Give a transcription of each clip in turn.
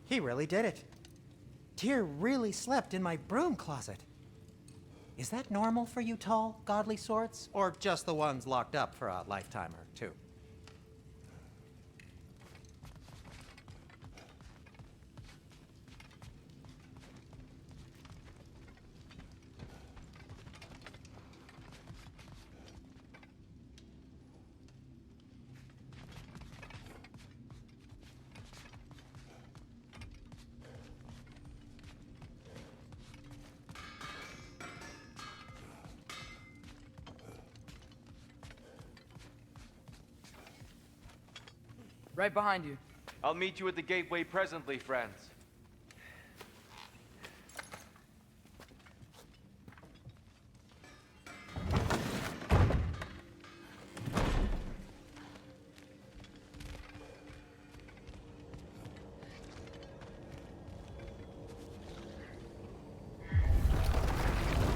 He really did it. Tyr really slept in my broom closet. Is that normal for you tall, godly swords? Or just the ones locked up for a lifetime or two? Right behind you. I'll meet you at the gateway presently, friends.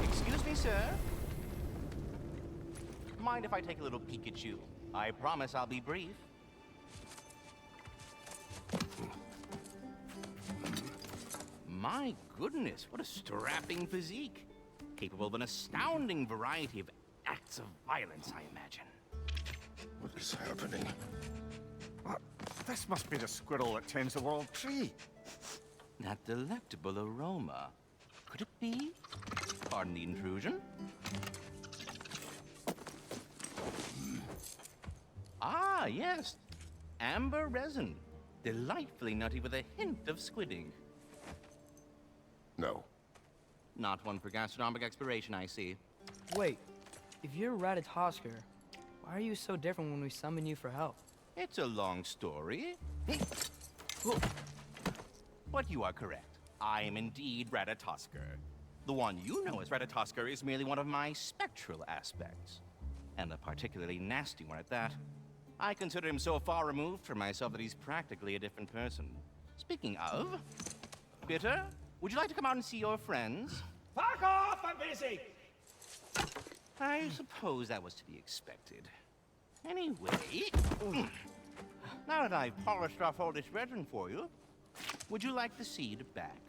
Excuse me, sir. Mind if I take a little peek at you? I promise I'll be brief. My goodness, what a strapping physique. Capable of an astounding variety of acts of violence, I imagine. What is happening? This must be the squirrel that tends the world tree. That delectable aroma. Could it be? Pardon the intrusion. Ah, yes. Amber resin. Delightfully nutty with a hint of squidding. No. Not one for gastronomic exploration, I see. Wait, if you're Ratatoskr, why are you so different when we summon you for help? It's a long story. But you are correct. I am indeed Ratatoskr. The one you know as Ratatoskr is merely one of my spectral aspects. And a particularly nasty one at that. I consider him so far removed from myself that he's practically a different person. Speaking of, Bitter, would you like to come out and see your friends? Fuck off! I'm busy! I suppose that was to be expected. Anyway, now that I've polished off all this resin for you, would you like the seed back?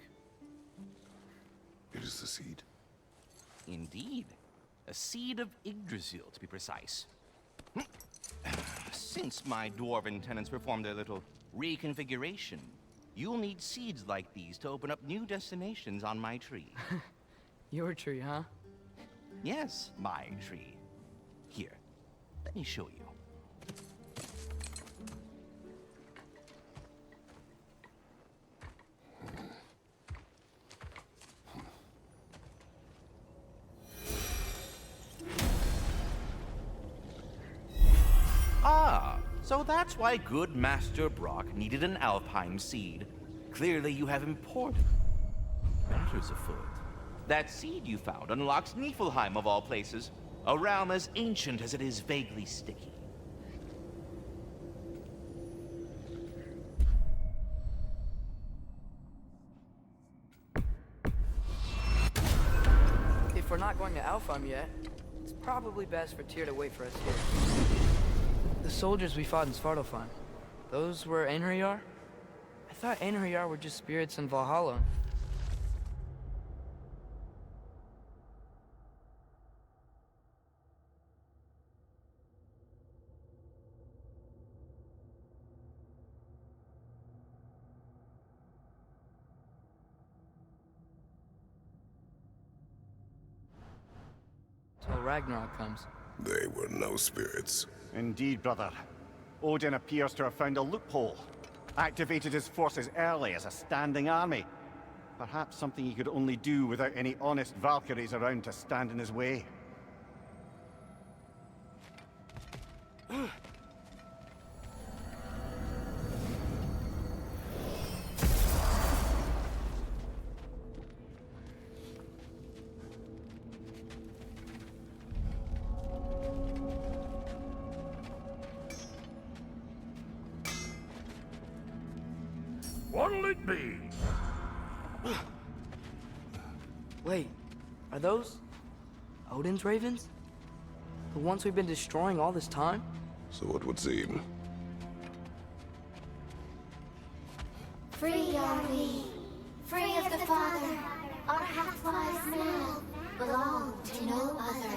It is the seed. Indeed. A seed of Yggdrasil, to be precise. Since my dwarven tenants performed their little reconfiguration, you'll need seeds like these to open up new destinations on my tree. Your tree, huh? Yes, my tree. Here, let me show you. Ah, so that's why good Master Brock needed an Alpine seed. Clearly you have imported. Matters afoot. That seed you found unlocks Niflheim of all places, a realm as ancient as it is vaguely sticky. If we're not going to Alfheim yet, it's probably best for Tyr to wait for us here. The soldiers we fought in Svartalfheim, those were Einherjar? I thought Einherjar were just spirits in Valhalla. Till Ragnarok comes. They were no spirits. Indeed, brother. Odin appears to have found a loophole. Activated his forces early as a standing army. Perhaps something he could only do without any honest Valkyries around to stand in his way. What'll it be? Wait, are those Odin's ravens? The ones we've been destroying all this time? So it would seem. Free are we, free of the Father. Our half-lives now belong to no other.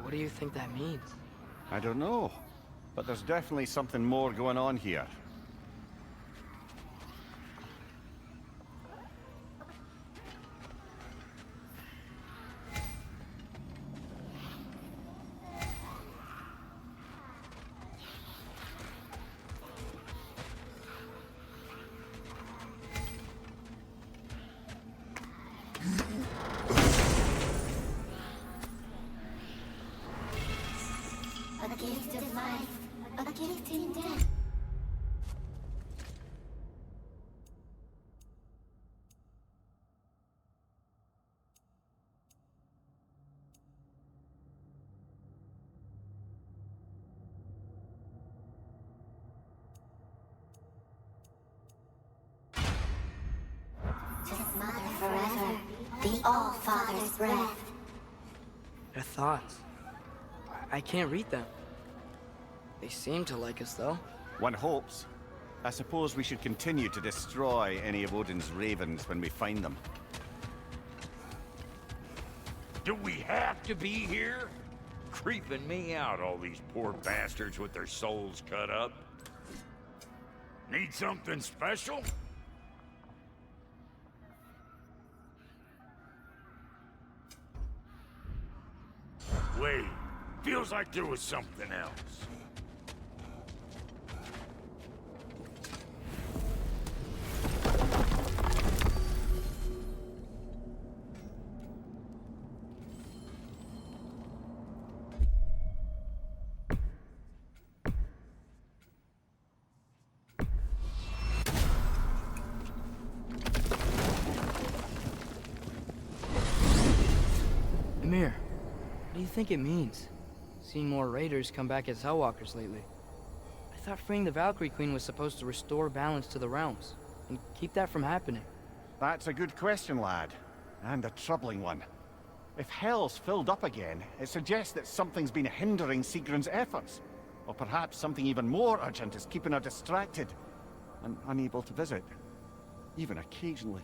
What do you think that means? I don't know, but there's definitely something more going on here. A gift of life, a gift in death. To the Mother forever, the All-Father's breath. Their thoughts. I can't read them. They seem to like us, though. One hopes. I suppose we should continue to destroy any of Odin's ravens when we find them. Do we have to be here? Creeping me out, all these poor bastards with their souls cut up. Need something special? Wait, feels like there was something else. Amir, what do you think it means? Seeing more raiders come back as Hellwalkers lately. I thought freeing the Valkyrie Queen was supposed to restore balance to the realms, and keep that from happening. That's a good question, lad. And a troubling one. If Hell's filled up again, it suggests that something's been hindering Sigrun's efforts. Or perhaps something even more urgent is keeping her distracted and unable to visit. Even occasionally.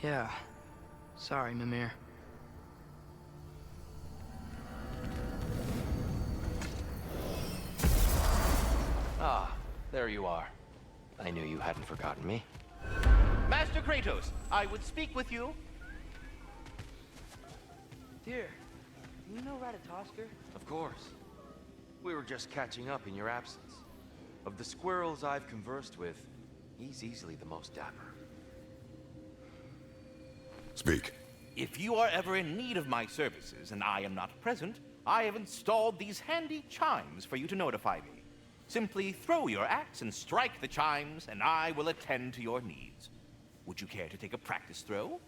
Yeah. Sorry, Mimir. Ah, there you are. I knew you hadn't forgotten me. Master Kratos, I would speak with you. Dear, you know Ratatoskr? Of course. We were just catching up in your absence. Of the squirrels I've conversed with, he's easily the most dapper. Speak. If you are ever in need of my services and I am not present, I have installed these handy chimes for you to notify me. Simply throw your axe and strike the chimes, and I will attend to your needs. Would you care to take a practice throw?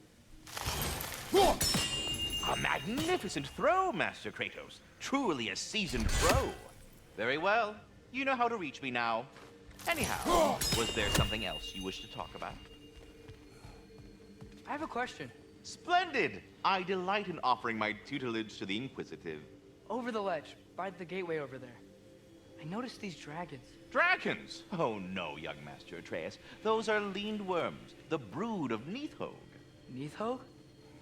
A magnificent throw, Master Kratos. Truly a seasoned pro. Very well. You know how to reach me now. Anyhow, was there something else you wish to talk about? I have a question. Splendid! I delight in offering my tutelage to the inquisitive. Over the ledge, by the gateway over there. I noticed these dragons. Dragons? Oh no, young Master Atreus. Those are leaned worms, the brood of Nithhog. Nithhog?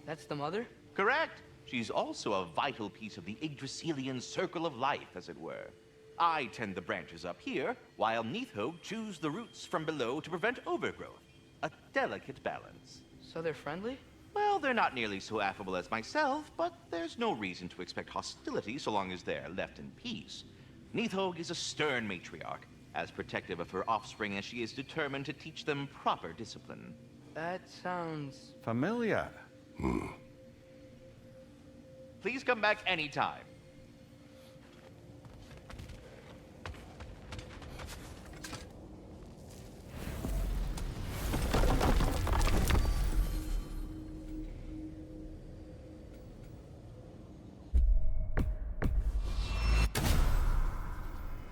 That's the mother? Correct. She's also a vital piece of the Yggdrasilian circle of life, as it were. I tend the branches up here, while Nithhog chews the roots from below to prevent overgrowth. A delicate balance. So they're friendly? Well, they're not nearly so affable as myself, but there's no reason to expect hostility so long as they're left in peace. Nithhog is a stern matriarch, as protective of her offspring as she is determined to teach them proper discipline. That sounds... Familiar. Please come back anytime.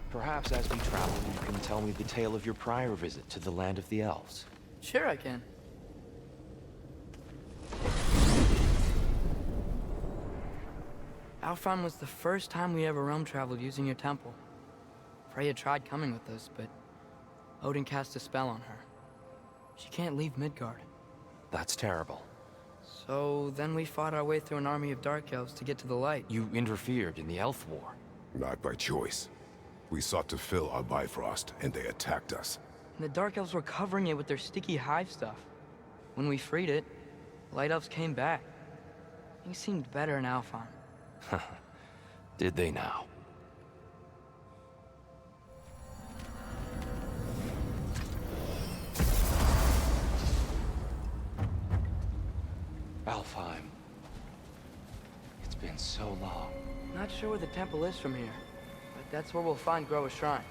Perhaps as we travel, you can tell me the tale of your prior visit to the land of the elves. Sure I can. Alfheim was the first time we ever realm traveled using your temple. Freya tried coming with us, but Odin cast a spell on her. She can't leave Midgard. That's terrible. So then we fought our way through an army of dark elves to get to the light. You interfered in the Elf War. Not by choice. We sought to fill our Bifrost, and they attacked us. And the dark elves were covering it with their sticky hive stuff. When we freed it, the light elves came back. Things seemed better in Alfheim. Did they now? Alfheim. It's been so long. Not sure where the temple is from here, but that's where we'll find Groa's shrine.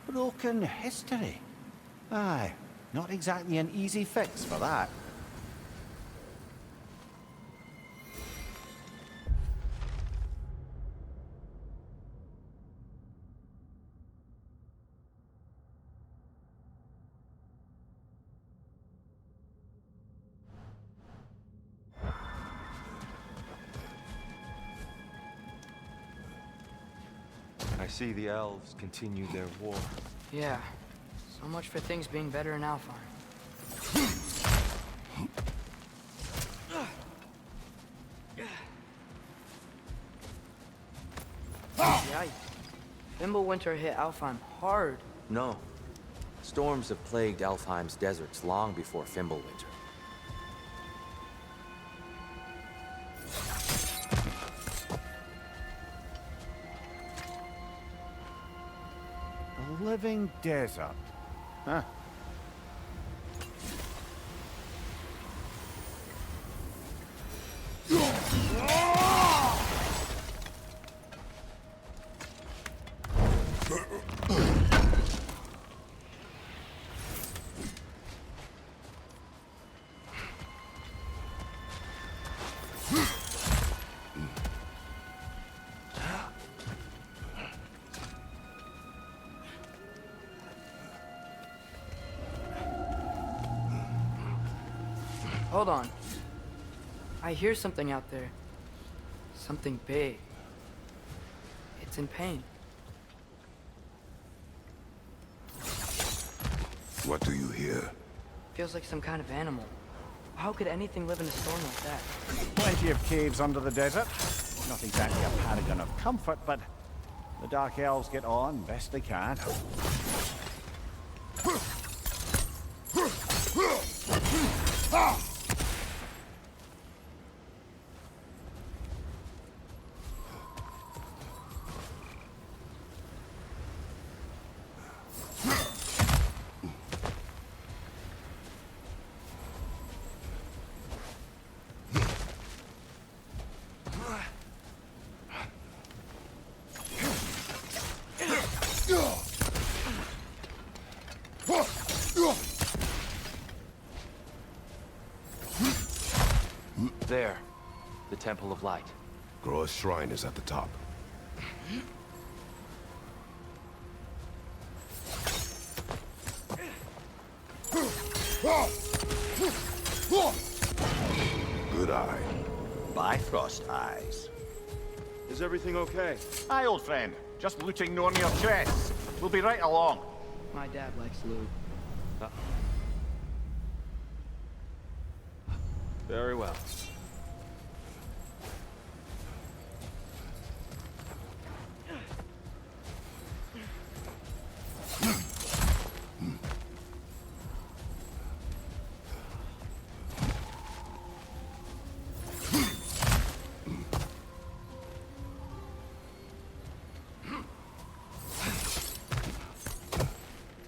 Broken history. Aye, not exactly an easy fix for that. I see the elves continue their war. Yeah, so much for things being better in Alfheim. Yikes. Fimbulwinter hit Alfheim hard. No. Storms have plagued Alfheim's deserts long before Fimbulwinter. A living desert. Huh. Hold on. I hear something out there. Something big. It's in pain. What do you hear? Feels like some kind of animal. How could anything live in a storm like that? Plenty of caves under the desert. Not exactly a paragon of comfort, but the Dark Elves get on best they can. There. The Temple of Light. Groa's shrine is at the top. Good eye. Bifrost eyes. Is everything okay? Aye, old friend. Just looting Nornir chests. We'll be right along. My dad likes loot. Very well.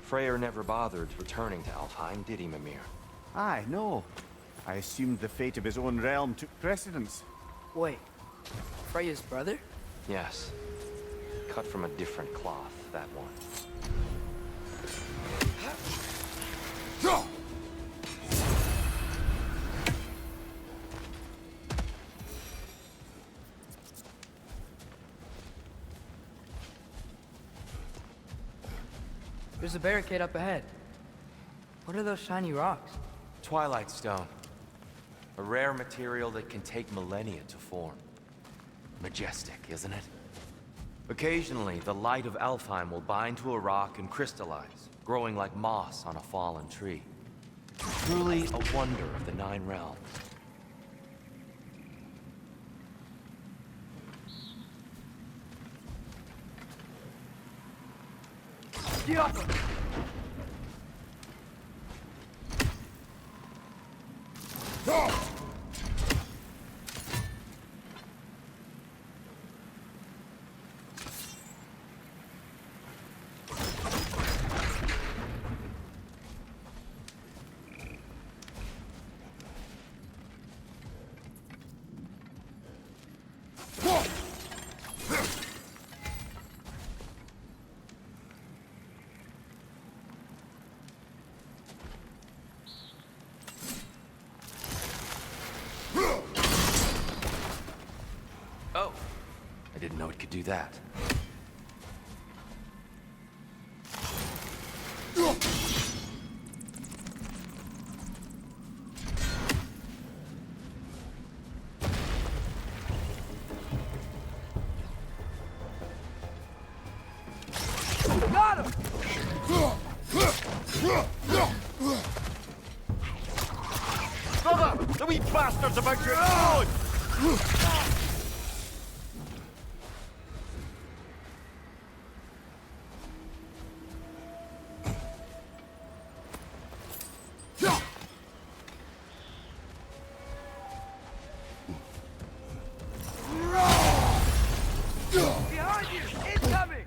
Freyr never bothered returning to Alfheim, did he, Mimir? Aye, no. I assumed the fate of his own realm took precedence. Wait. Freya's brother? Yes. Cut from a different cloth, that one. There's a barricade up ahead. What are those shiny rocks? Twilight Stone. A rare material that can take millennia to form. Majestic, isn't it? Occasionally, the light of Alfheim will bind to a rock and crystallize, growing like moss on a fallen tree. Truly a wonder of the Nine Realms. Oh, I didn't know it could do that. Got him! Brother! The wee bastard's about to explode! Behind you! Incoming!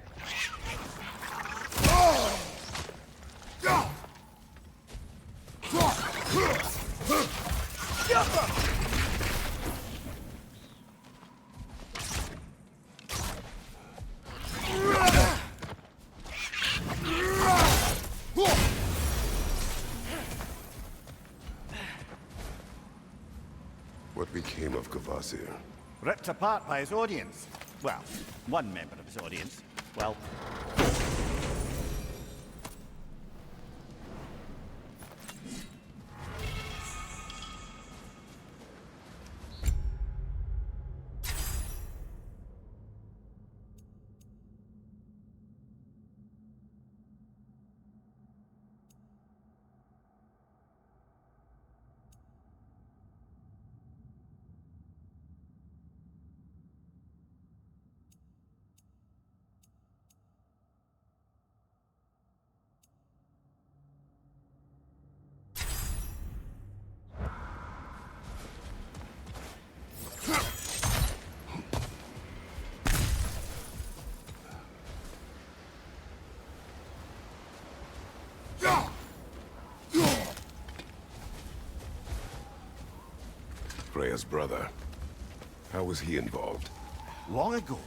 What became of Kvasir? Ripped apart by his audience. Well, one member of his audience. Well, Freya's brother. How was he involved? long ago,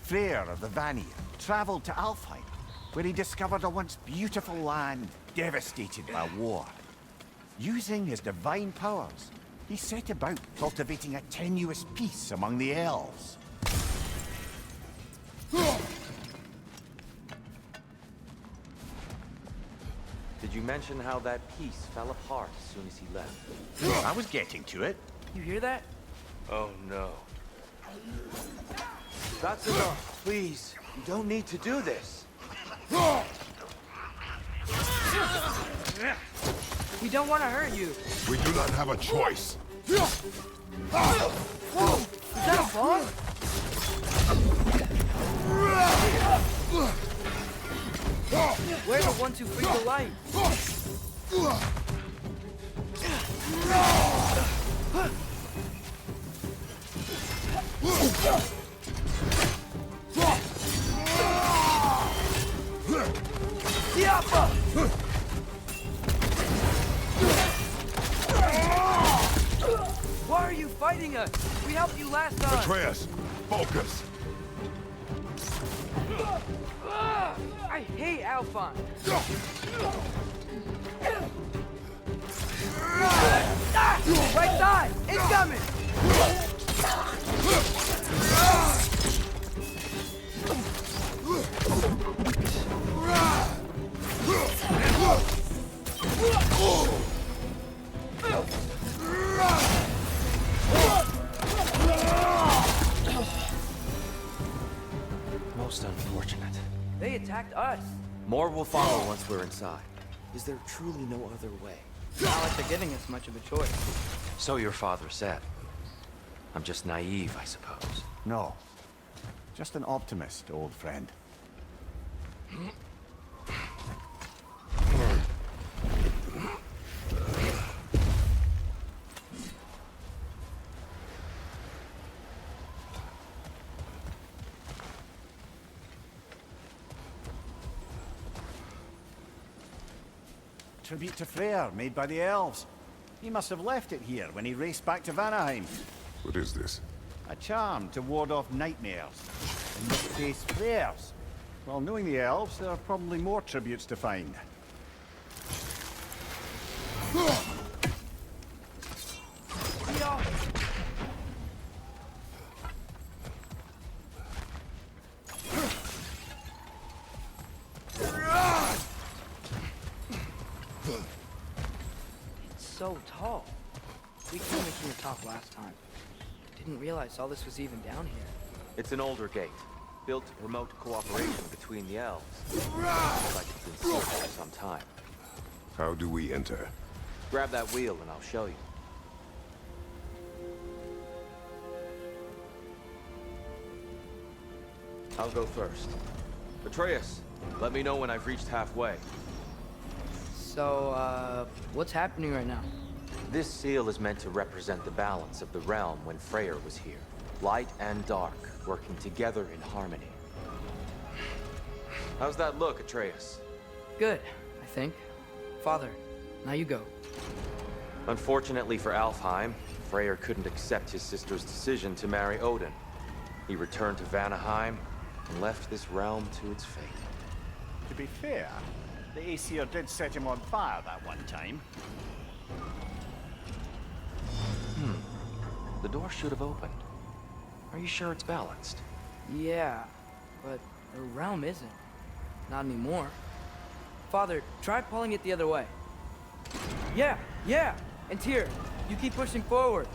Freyr of the Vanir traveled to Alfheim, where he discovered a once beautiful land devastated by war. Using his divine powers, he set about cultivating a tenuous peace among the elves. Did you mention how that piece fell apart as soon as he left? I was getting to it. You hear that? Oh no. That's enough, please. You don't need to do this. We don't want to hurt you. We do not have a choice. Whoa! Is that a bomb? Where the ones who freak the light? Diapa! Why are you fighting us? We helped you last time. Atreus, focus. I hate Alphon. Right side! Incoming! Unfortunate. They attacked us. More will follow once we're inside. Is there truly no other way? Not like they're giving us much of a choice. So your father said. I'm just naive, I suppose. No. Just an optimist, old friend. Tribute to Freyr, made by the elves. He must have left it here when he raced back to Vanaheim. What is this? A charm to ward off nightmares. In this case, Freyr's. Well, knowing the elves, there are probably more tributes to find. So tall. We came in from the top last time. Didn't realize all this was even down here. It's an older gate, built to promote cooperation between the elves. Looks like it's been sealed for some time. How do we enter? Grab that wheel and I'll show you. I'll go first. Atreus, let me know when I've reached halfway. So, what's happening right now? This seal is meant to represent the balance of the realm when Freyr was here. Light and dark, working together in harmony. How's that look, Atreus? Good, I think. Father, now you go. Unfortunately for Alfheim, Freyr couldn't accept his sister's decision to marry Odin. He returned to Vanaheim and left this realm to its fate. To be fair, the Aesir did set him on fire that one time. The door should have opened. Are you sure it's balanced? Yeah, but the realm isn't. Not anymore. Father, try pulling it the other way. Yeah! And Tyr, you keep pushing forward.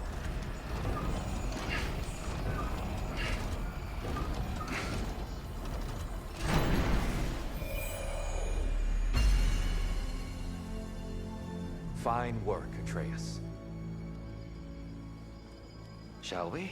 Fine work, Atreus. Shall we?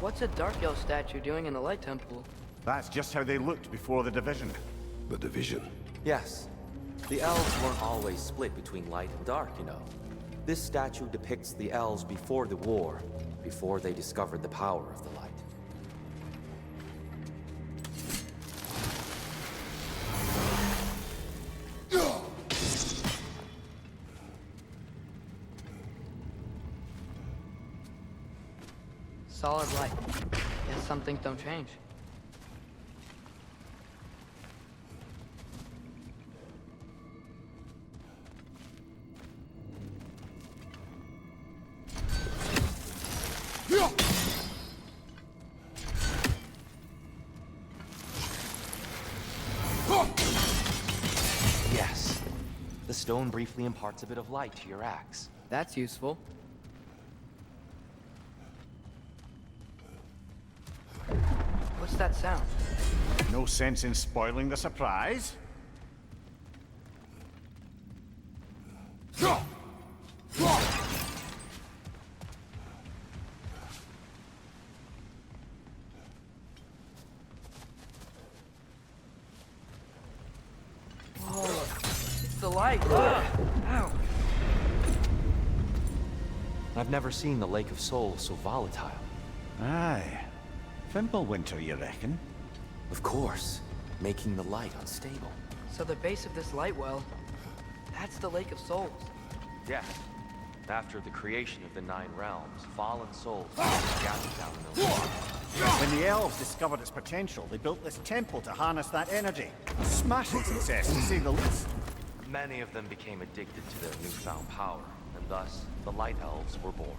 What's a Dark Elf statue doing in the Light Temple? That's just how they looked before the division. The division. Yes. The elves weren't always split between light and dark, you know. This statue depicts the elves before the war, before they discovered the power of the light. Solid light. Guess some things don't change. Yes. The stone briefly imparts a bit of light to your axe. That's useful. What's that sound? No sense in spoiling the surprise. Whoa, it's the light. Ugh. Ow. I've never seen the Lake of Souls so volatile. Aye. Fimbulwinter, you reckon? Of course, making the light unstable. So the base of this light well, that's the Lake of Souls. Yes. After the creation of the Nine Realms, fallen souls were gathered down in the water. When the elves discovered its potential, they built this temple to harness that energy. Smashing success, to say the least. Many of them became addicted to their newfound power, and thus, the Light Elves were born.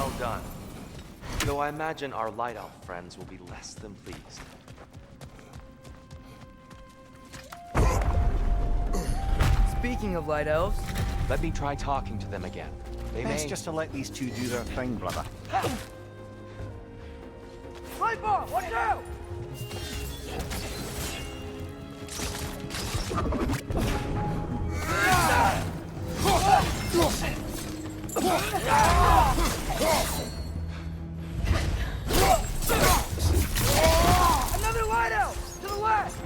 Well done. Though I imagine our Light Elf friends will be less than pleased. Speaking of light elves, Let me try talking to them again. They Best may... just to let these two do their thing, brother. light ball, watch out! Another light elf to the left.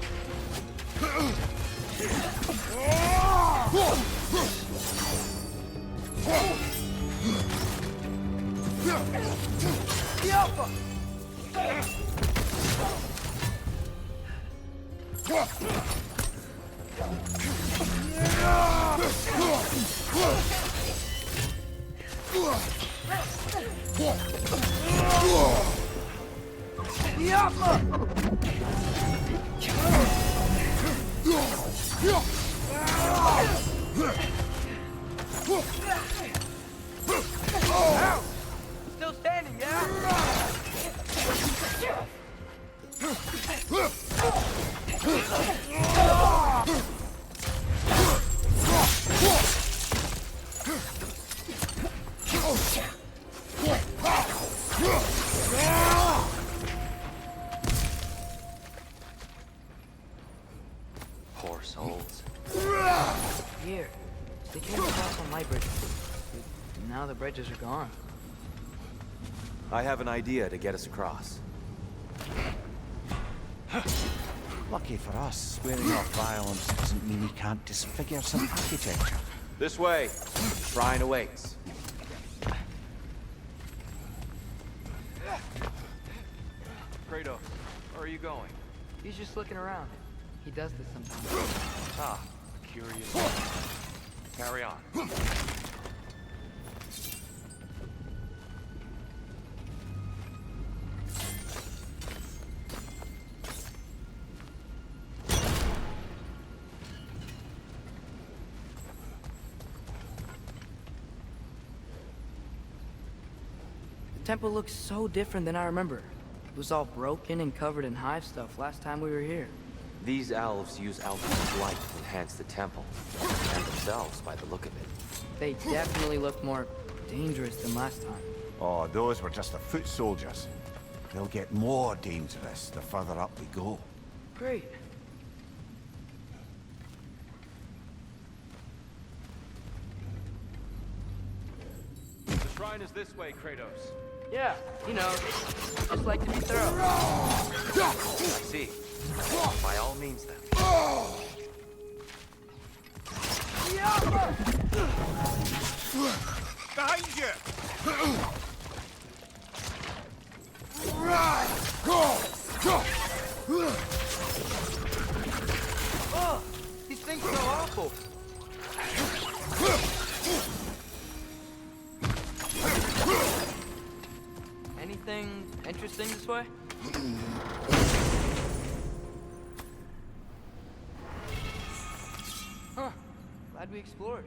The alpha. The alpha. Ow! Still standing, yeah? Poor souls. Here. They came across on light bridges. Now the bridges are gone. I have an idea to get us across. Lucky for us, swearing off violence doesn't mean we can't disfigure some architecture. This way. Shrine awaits. Kratos, where are you going? He's just looking around. He does this sometimes. Ah, curious. Carry on. The temple looks so different than I remember. It was all broken and covered in hive stuff last time we were here. These elves use Alpha's light to enhance the temple, and themselves by the look of it. They definitely look more dangerous than last time. Oh, those were just the foot soldiers. They'll get more dangerous the further up we go. Great. The shrine is this way, Kratos. Yeah, you know, just like to be thorough. I see. By all means, then. Behind you! Oh, these things are so awful. Anything interesting this way? Huh. Glad we explored.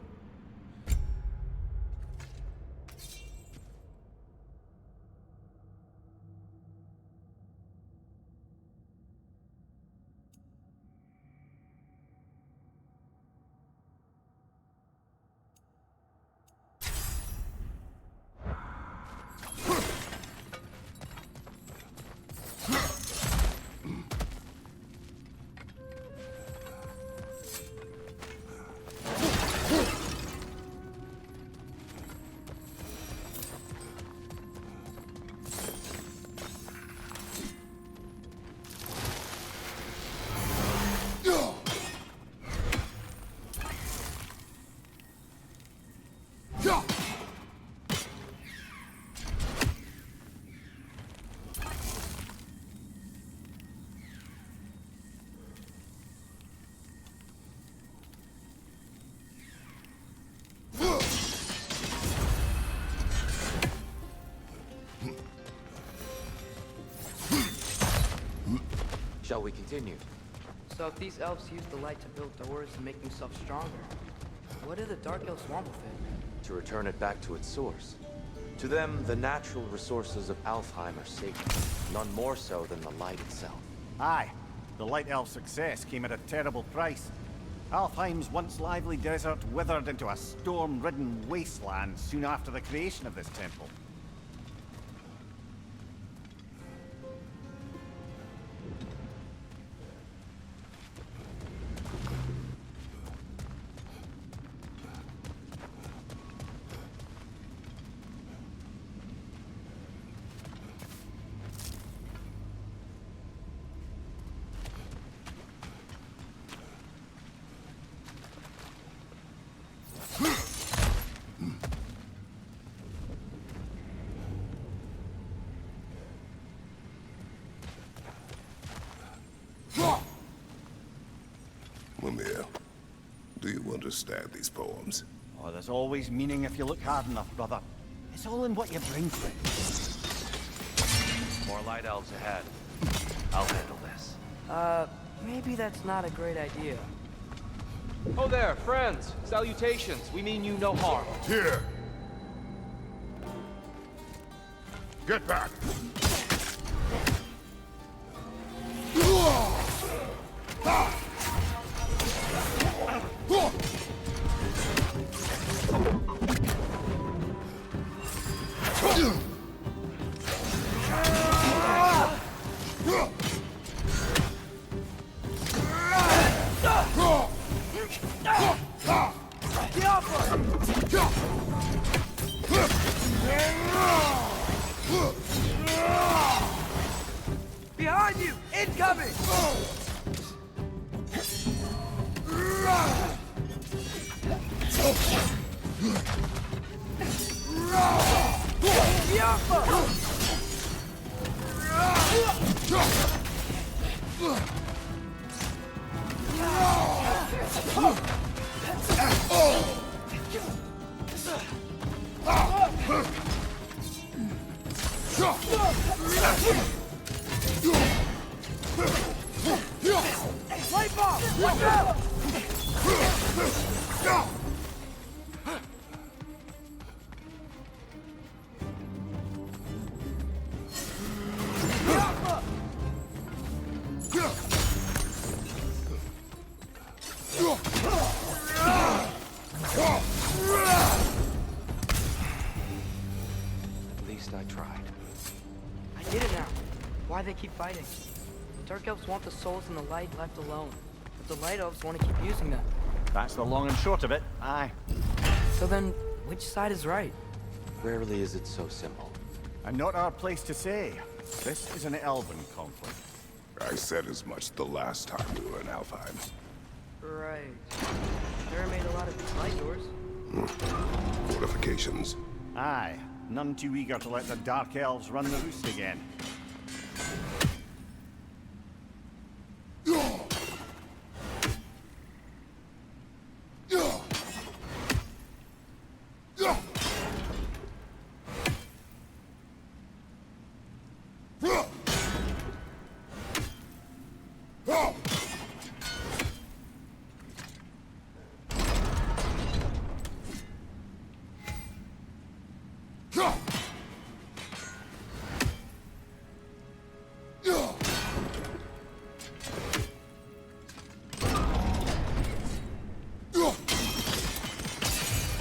Shall we continue? So if these elves use the light to build doors and make themselves stronger, what do the Dark Elves want with it? To return it back to its source. To them, the natural resources of Alfheim are sacred, none more so than the light itself. Aye, the Light Elf's success came at a terrible price. Alfheim's once lively desert withered into a storm-ridden wasteland soon after the creation of this temple. Mimir, do you understand these poems? Oh, there's always meaning if you look hard enough, brother. It's all in what you bring to it. More light elves ahead. I'll handle this. Maybe that's not a great idea. Oh there, friends! Salutations! We mean you no harm. Here! Get back! Behind you! Incoming! Light bomb! Watch out! At least I tried. I get it now. Why they keep fighting. Dark elves want the souls in the light left alone, but the light elves want to keep using them. That's the long and short of it. Aye. So then, which side is right? Rarely is it so simple. And not our place to say. This is an elven conflict. I said as much the last time we were in Alfheim. Right. Sarah made a lot of light doors. Fortifications. Aye. None too eager to let the Dark Elves run the roost again.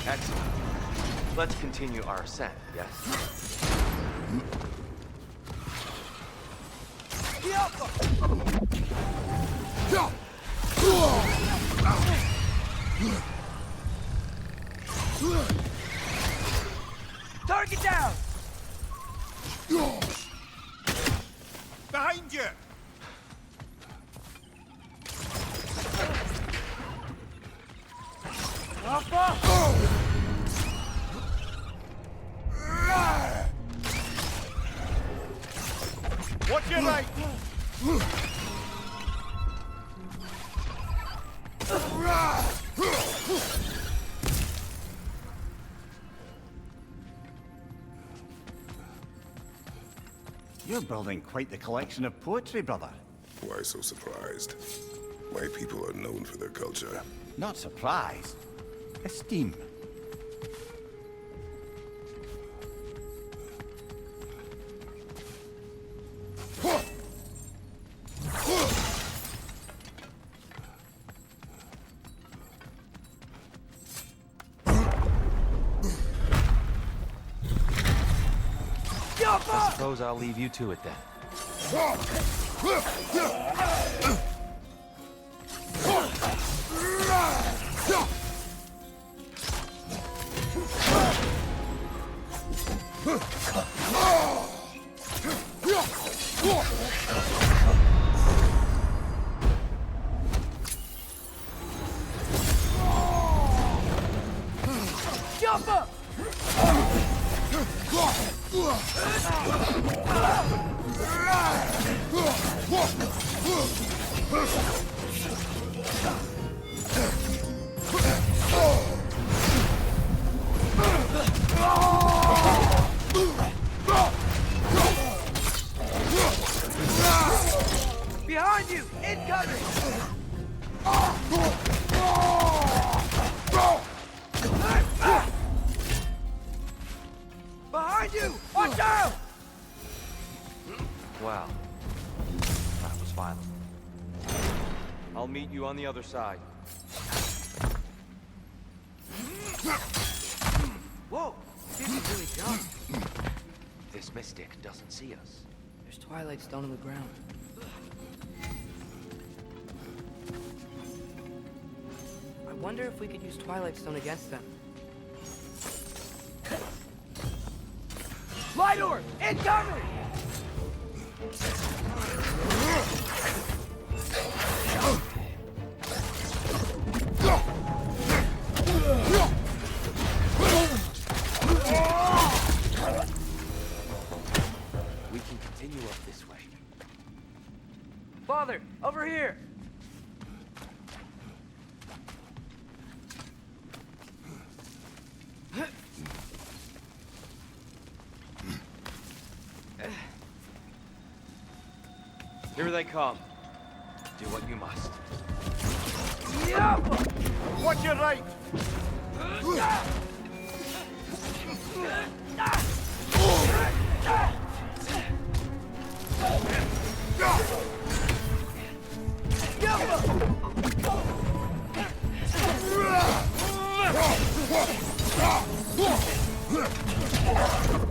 Excellent. Let's continue our ascent, yes? Target down! Behind you! Watch your right! You're building quite the collection of poetry, brother. Why so surprised? My people are known for their culture. Not surprised. Esteem. I suppose I'll leave you to it then. Jump up! Behind you! Incoming! Behind you! Watch out! Wow. That was violent. I'll meet you on the other side. Whoa! Didn't really jump. This mystic doesn't see us. There's twilight stone on the ground. I wonder if we could use twilight stone against them. Light orb! Incoming! We can continue up this way. Father, over here! Here they come. Do what you must. Watch your right!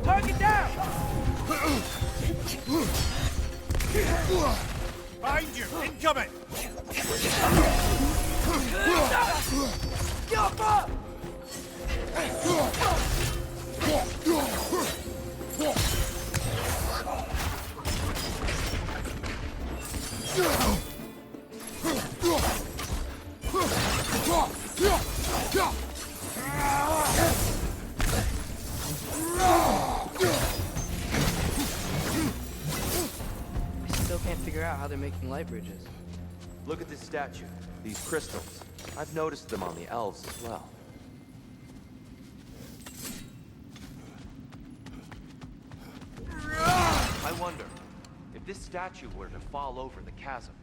Target down! Behind you! Incoming! Jump up! Still can't figure out how they're making light bridges. Look at this statue. These crystals. I've noticed them on the elves as well. I wonder, if this statue were to fall over the chasm,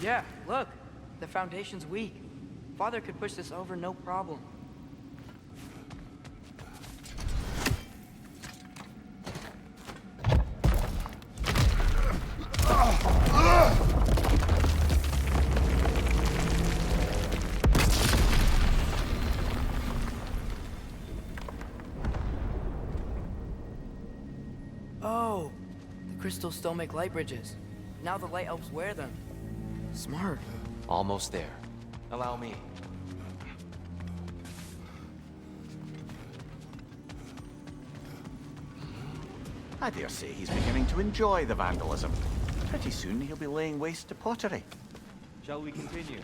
Yeah, look. The foundation's weak. Father could push this over no problem. Oh, the crystals still make light bridges. Now the light elves wear them. Smart. almost there. Allow me. I dare say he's beginning to enjoy the vandalism. Pretty soon he'll be laying waste to pottery. Shall we continue?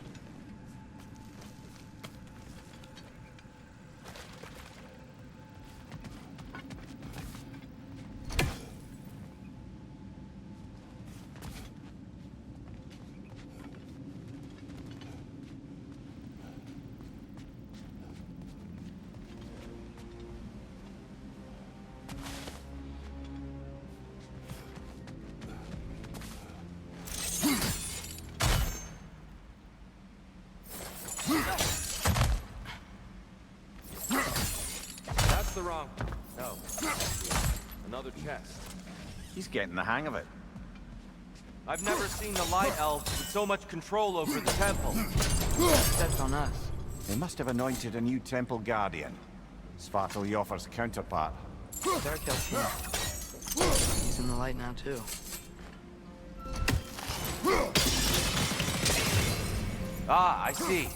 That's the wrong... No. Another chest. He's getting the hang of it. I've never seen the Light Elves with so much control over the temple. That's on us. They must have anointed a new temple guardian. Svartalfjord's counterpart. Dark Elf King. He's in the light now, too. Ah, I see.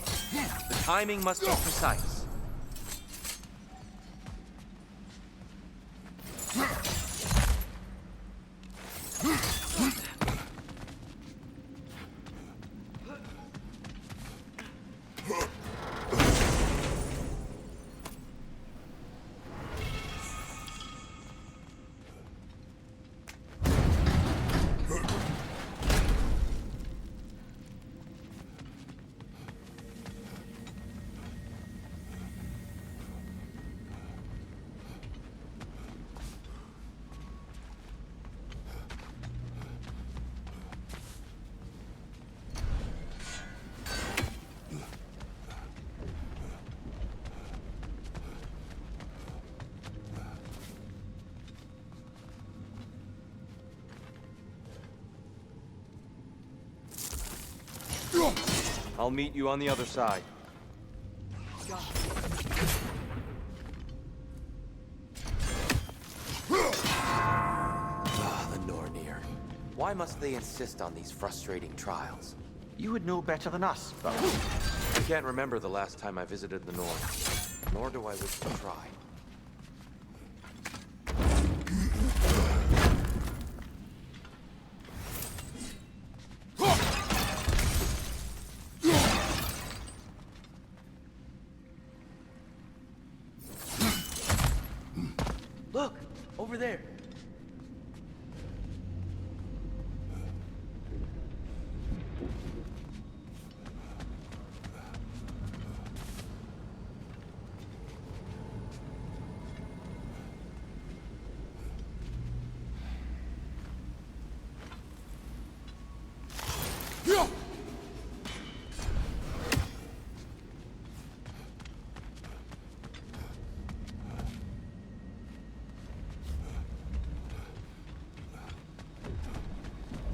The timing must be precise. I'll meet you on the other side. Ah, the Nornir. Why must they insist on these frustrating trials? You would know better than us, but I can't remember the last time I visited the North, nor do I wish to try. Look! Over there!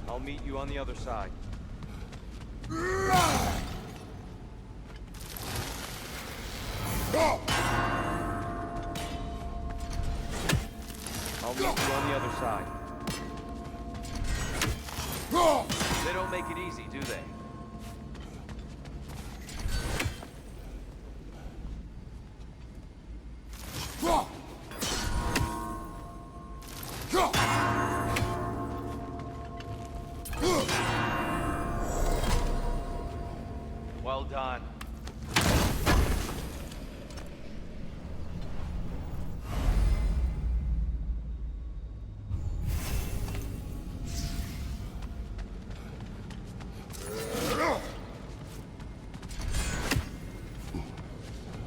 I'll meet you on the other side. I'll meet you on the other side. They don't make it easy, do they? Well done.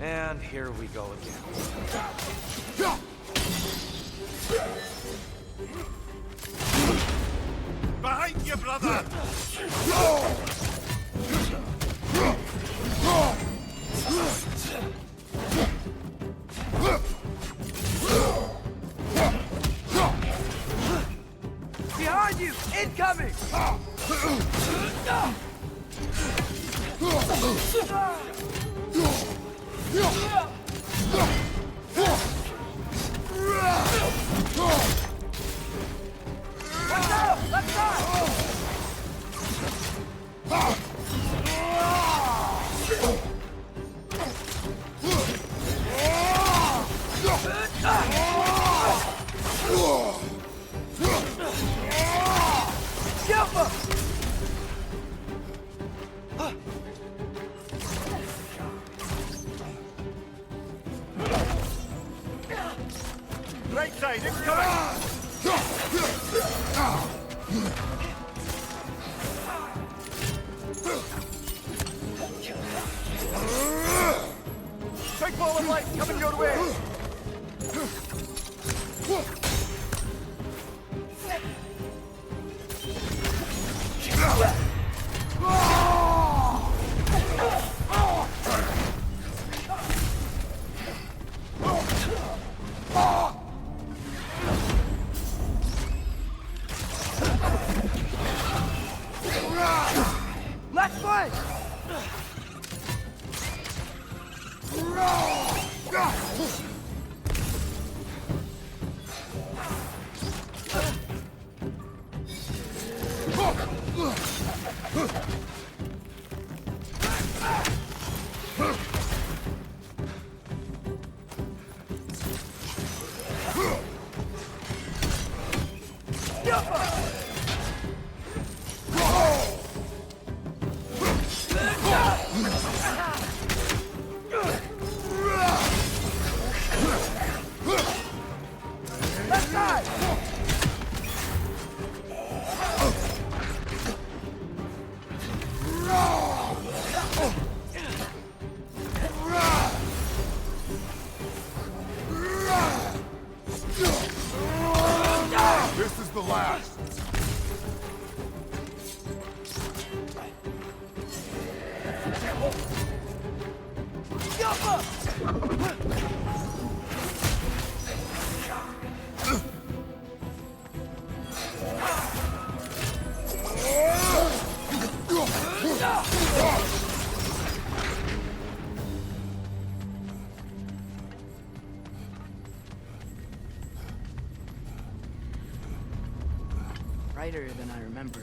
And here we go again. Behind you, brother! Behind you! Incoming! Watch out! Left side! right side, incoming! Big ball of light coming your way! guys! This is the last. Brighter than I remember.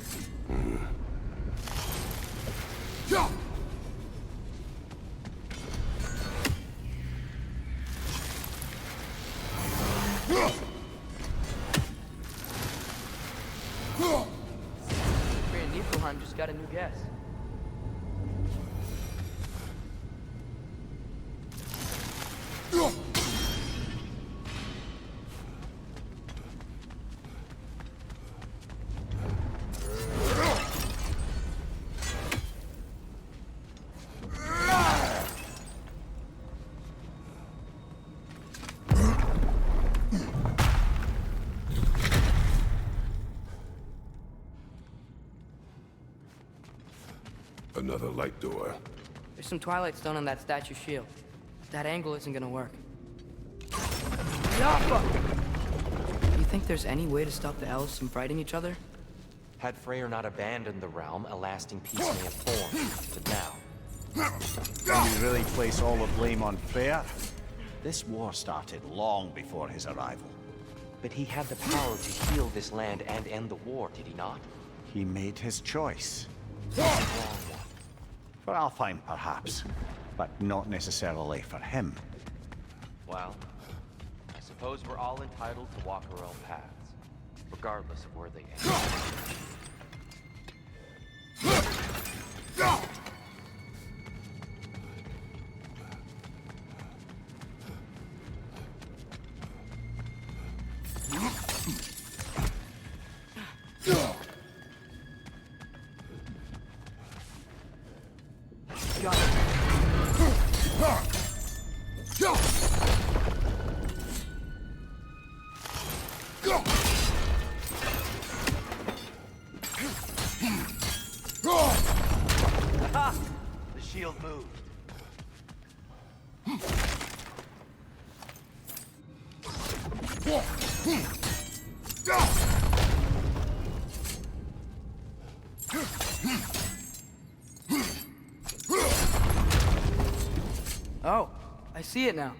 Niflheim just got a new guest. Another light door. There's some Twilight Stone on that statue's shield. That angle isn't gonna work. Yappa! You think there's any way to stop the elves from fighting each other? Had Freyr not abandoned the realm, a lasting peace may have formed. But now, Can you really place all the blame on Freyr? This war started long before his arrival. but he had the power to heal this land and end the war, did he not? He made his choice. The wrong one. For Alfheim, perhaps, but not necessarily for him. Well, I suppose we're all entitled to walk our own paths, regardless of where they end. The shield moved. Oh, I see it now.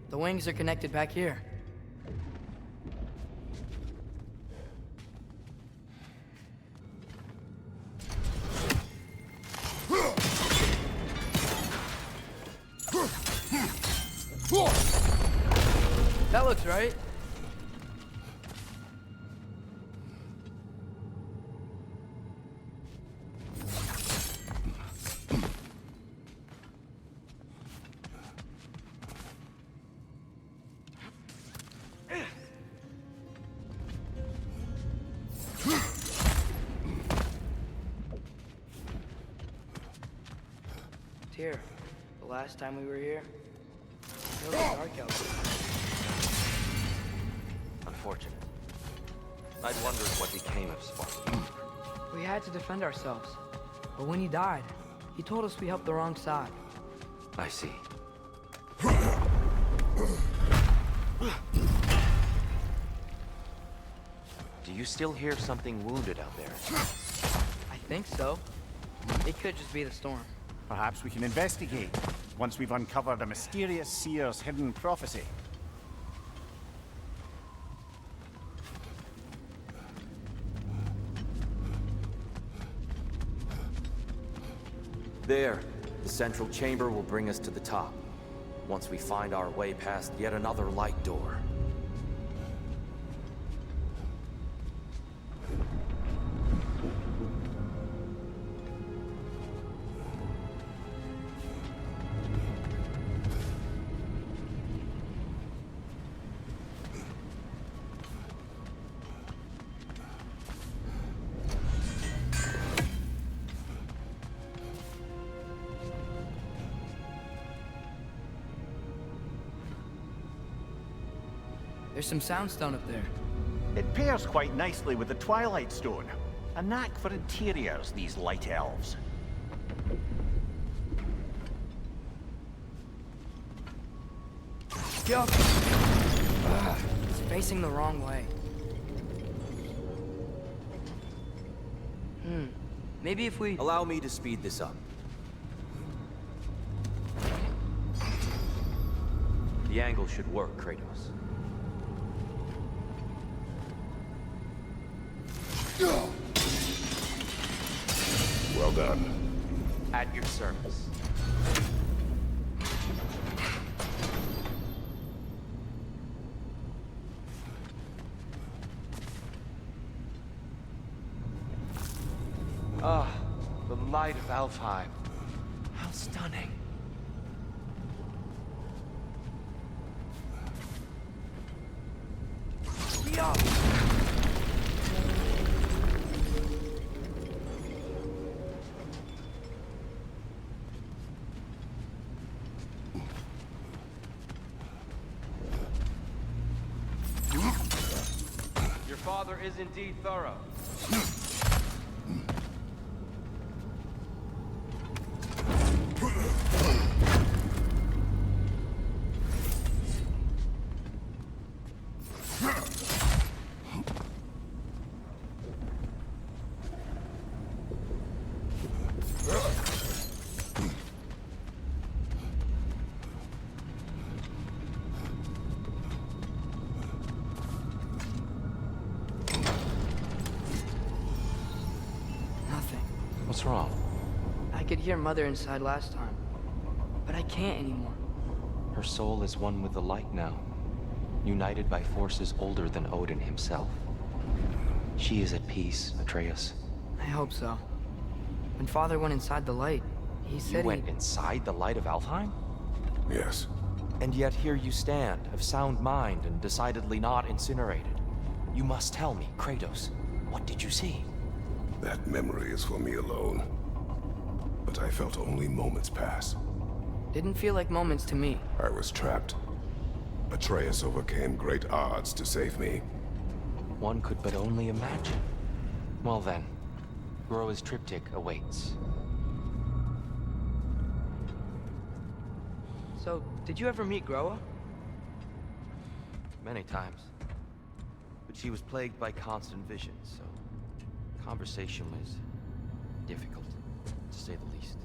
The wings are connected back here. That looks right. Here, the last time we were here, it was dark out there. Unfortunate. I'd wondered what became of Spartan. We had to defend ourselves. But when he died, he told us we helped the wrong side. I see. Do you still hear something wounded out there? I think so. It could just be the storm. Perhaps we can investigate, once we've uncovered a mysterious seer's hidden prophecy. There, the central chamber will bring us to the top. Once we find our way past yet another light door. There's some soundstone up there. It pairs quite nicely with the Twilight Stone. A knack for interiors, these light elves. Yup! It's facing the wrong way. Maybe if we... Allow me to speed this up. The angle should work, Kratos. Well done. At your service. Ah, the light of Alfheim. How stunning. Your father is indeed thorough. What's wrong? I could hear Mother inside last time, but I can't anymore. Her soul is one with the light now, united by forces older than Odin himself. She is at peace, Atreus. I hope so. When Father went inside the light, he said You went inside the light of Alfheim? Yes. And yet here you stand, of sound mind and decidedly not incinerated. You must tell me, Kratos, what did you see? That memory is for me alone. But I felt only moments pass. Didn't feel like moments to me. I was trapped. Atreus overcame great odds to save me. One could but only imagine. Well then, Groa's triptych awaits. So, did you ever meet Groa? Many times. But she was plagued by constant visions, so conversation was difficult, to say the least.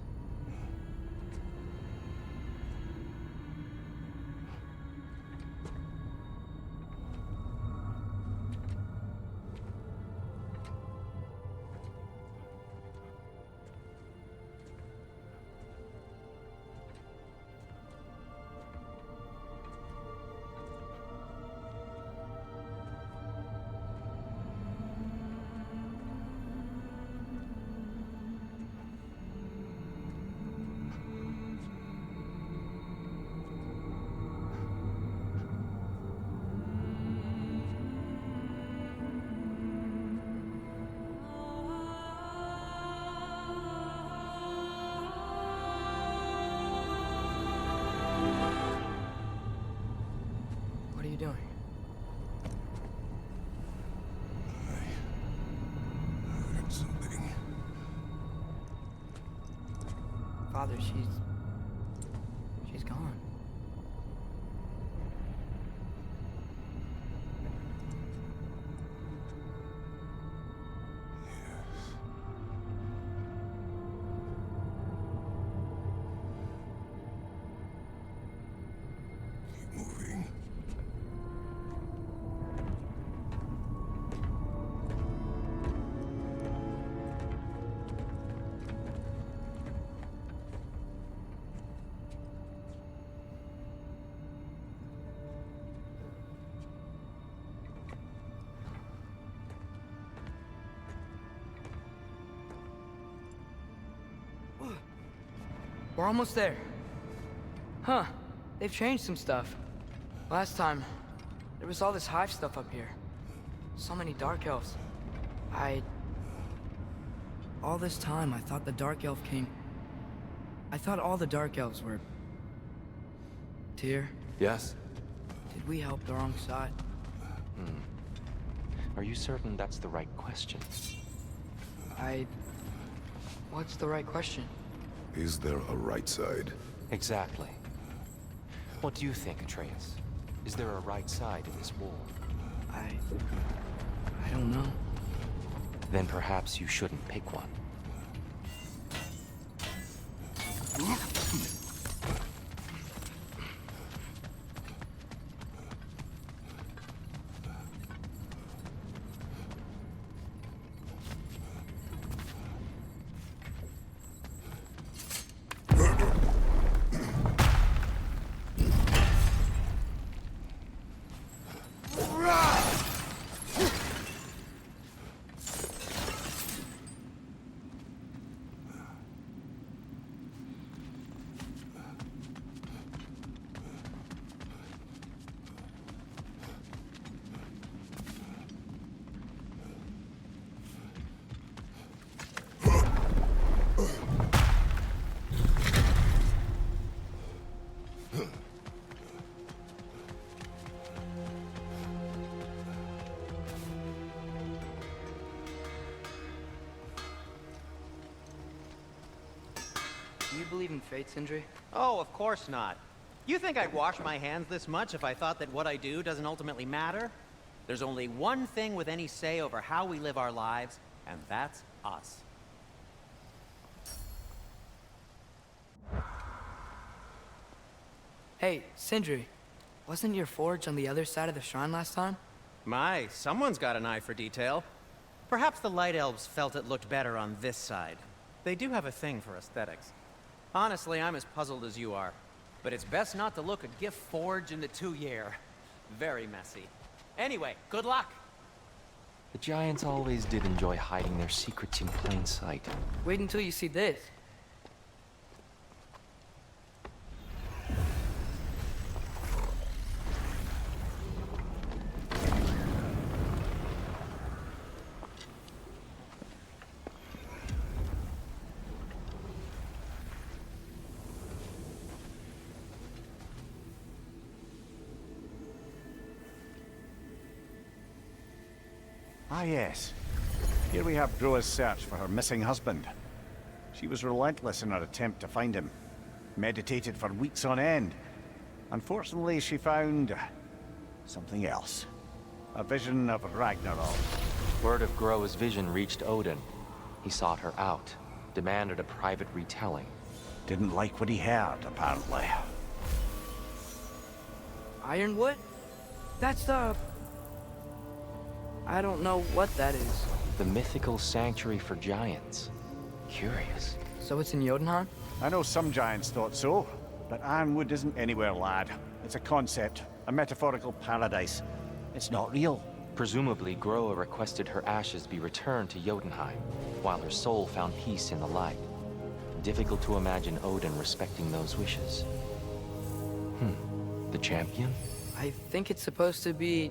What are you doing? I heard something. Father, she's gone. We're almost there. Huh. They've changed some stuff. Last time, there was all this hive stuff up here. So many dark elves. All this time, I thought the Dark Elf King... I thought all the Dark Elves were... Tyr, Yes? did we help the wrong side? Are you certain that's the right question? What's the right question? Is there a right side? Exactly. What do you think, Atreus? Is there a right side in this war? I don't know. Then perhaps you shouldn't pick one. Do you believe in fate, Sindri? Oh, of course not. You think I'd wash my hands this much if I thought that what I do doesn't ultimately matter? There's only one thing with any say over how we live our lives, and that's us. Hey, Sindri. Wasn't your forge on the other side of the shrine last time? My, someone's got an eye for detail. Perhaps the Light Elves felt it looked better on this side. They do have a thing for aesthetics. Honestly, I'm as puzzled as you are. But it's best not to look a gift forge in the 2-year. Very messy. Anyway, good luck! The giants always did enjoy hiding their secrets in plain sight. Wait until you see this. Ah, yes. Here we have Groa's search for her missing husband. She was relentless in her attempt to find him. Meditated for weeks on end. Unfortunately, she found... something else. A vision of Ragnarok. Word of Groa's vision reached Odin. He sought her out, demanded a private retelling. Didn't like what he heard, apparently. Ironwood? That's the... I don't know what that is. The mythical sanctuary for giants. Curious. So it's in Jotunheim? I know some giants thought so, but Ironwood isn't anywhere, lad. It's a concept, a metaphorical paradise. It's not real. Presumably, Groa requested her ashes be returned to Jotunheim, while her soul found peace in the light. Difficult to imagine Odin respecting those wishes. The champion? I think it's supposed to be...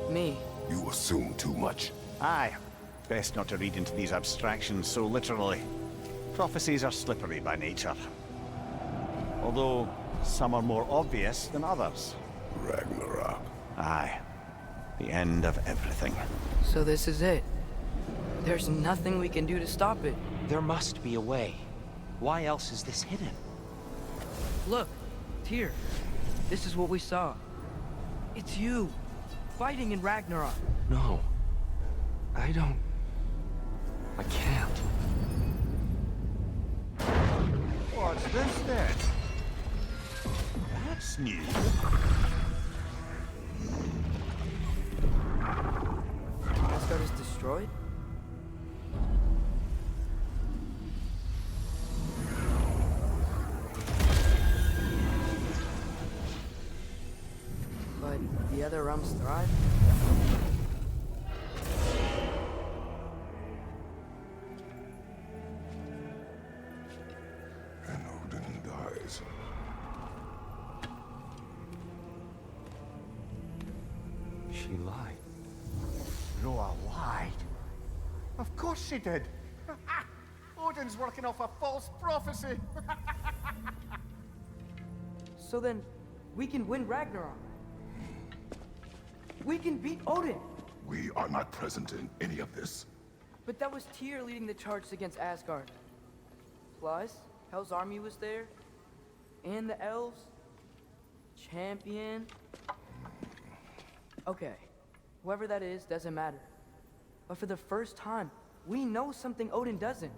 me. You assume too much. Aye. Best not to read into these abstractions so literally. Prophecies are slippery by nature. Although, some are more obvious than others. Ragnarok. Aye. The end of everything. So this is it. There's nothing we can do to stop it. There must be a way. Why else is this hidden? Look, Tyr. This is what we saw. It's you, fighting in Ragnarok. No. I don't... I can't. What's this then? That's new. Asgard is destroyed? But the other realms thrive? She lied. Roa lied? Of course she did. Odin's working off a false prophecy. So then, we can win Ragnarok. We can beat Odin. We are not present in any of this. But that was Tyr leading the charge against Asgard. Plus, Hell's army was there. And the elves. Champion. Okay, whoever that is doesn't matter. But for the first time, we know something Odin doesn't.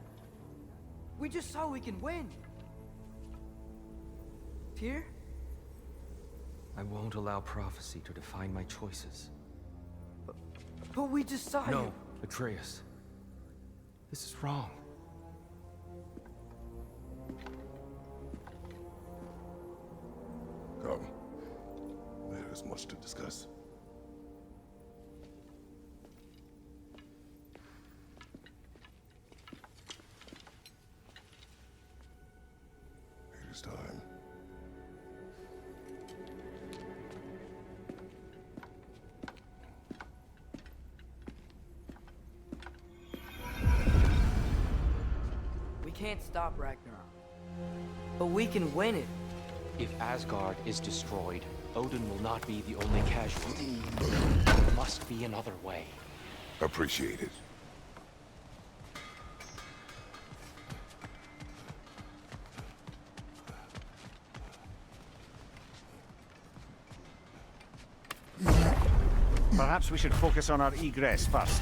We just saw we can win. Tyr? I won't allow prophecy to define my choices. But we just saw you. No, Atreus. This is wrong. Come. There is much to discuss. It is time. We can't stop Ragnarok. But we can win it. If Asgard is destroyed, Odin will not be the only casualty. There must be another way. Appreciate it. Perhaps we should focus on our egress first.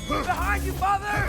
Behind you, father!